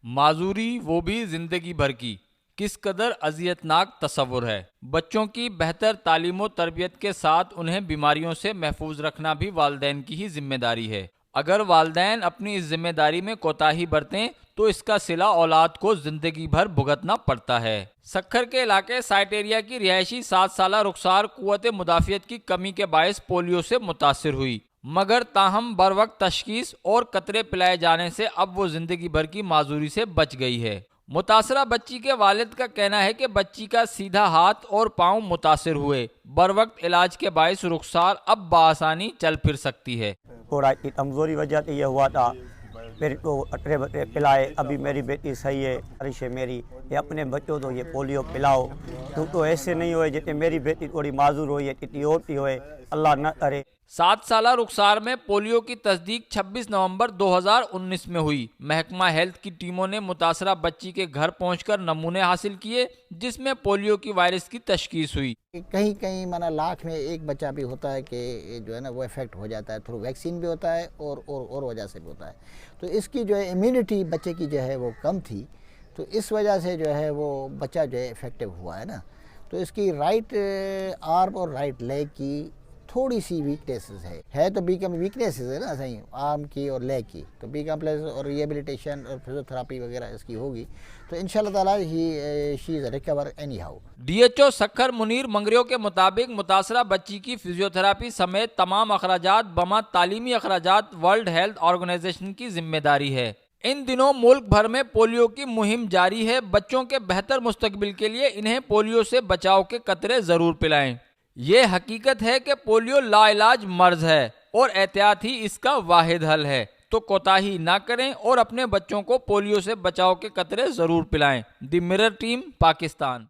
معذوری وہ بھی زندگی بھر کی، کس قدر اذیتناک تصور ہے۔ بچوں کی بہتر تعلیم و تربیت کے ساتھ انہیں بیماریوں سے محفوظ رکھنا بھی والدین کی ہی ذمہ داری ہے۔ اگر والدین اپنی اس ذمہ داری میں کوتاہی برتیں تو اس کا صلہ اولاد کو زندگی بھر بھگتنا پڑتا ہے۔ سکھر کے علاقے سائٹ ایریا کی رہائشی 7 سالہ رخسار قوت مدافعت کی کمی کے باعث پولیو سے متاثر ہوئی، مگر تاہم بروقت تشخیص اور قطرے پلائے جانے سے اب وہ زندگی بھر کی معذوری سے بچ گئی ہے۔ متاثرہ بچی کے والد کا کہنا ہے کہ بچی کا سیدھا ہاتھ اور پاؤں متاثر ہوئے، بروقت علاج کے باعث رخسار اب بآسانی چل پھر سکتی ہے۔ تھوڑا کمزوری وجہ سے یہ ہوا تھا، پھر تو اٹھے بٹھے پلائے، ابھی میری بیٹی صحیح ہے۔ خواہش ہے میری کہ اپنے بچوں کو یہ پولیو پلاؤ، تو ایسے نہیں ہوئے جتنے میری بیٹی تھوڑی معذور ہوئی ہے، کتنی اور کی ہوئے، اللہ نہ کرے۔ 7 سالہ رخسار میں پولیو کی تصدیق 26 نومبر 2019 میں ہوئی۔ محکمہ ہیلتھ کی ٹیموں نے متاثرہ بچی کے گھر پہنچ کر نمونے حاصل کیے جس میں پولیو کی وائرس کی تشخیص ہوئی۔ کہیں لاکھ میں ایک بچہ بھی ہوتا ہے کہ جو ہے نا وہ افیکٹ ہو جاتا ہے، تھرو ویکسین بھی ہوتا ہے اور وجہ سے بھی ہوتا ہے۔ تو اس کی جو ہے امیونٹی بچے کی جو ہے وہ کم تھی، تو اس وجہ سے جو ہے وہ بچہ جو ہے افیکٹو ہوا ہے نا۔ تو اس کی رائٹ آرم اور رائٹ لیگ کی تھوڑی سی ویکنیسز ہے تو بی ویکنیسز ہے نا صحیح آرم کی اور لیگ کی، تو بی کمپلیکس اور ریہیبلیٹیشن اور فزیوتھراپی وغیرہ اس کی ہوگی، تو انشاءاللہ تعالی she is recover anyhow. D H O Sukkur Munir Mangrio کے مطابق متاثرہ بچی کی فزیوتھراپی سمیت تمام اخراجات بما تعلیمی اخراجات ورلڈ ہیلتھ آرگنائزیشن کی ذمہ داری ہے۔ ان دنوں ملک بھر میں پولیو کی مہم جاری ہے۔ بچوں کے بہتر مستقبل کے لیے انہیں پولیو سے بچاؤ کے قطرے ضرور پلائیں۔ یہ حقیقت ہے کہ پولیو لا علاج مرض ہے اور احتیاط ہی اس کا واحد حل ہے، تو کوتاہی نہ کریں اور اپنے بچوں کو پولیو سے بچاؤ کے قطرے ضرور پلائیں۔ The Mirror team, Pakistan.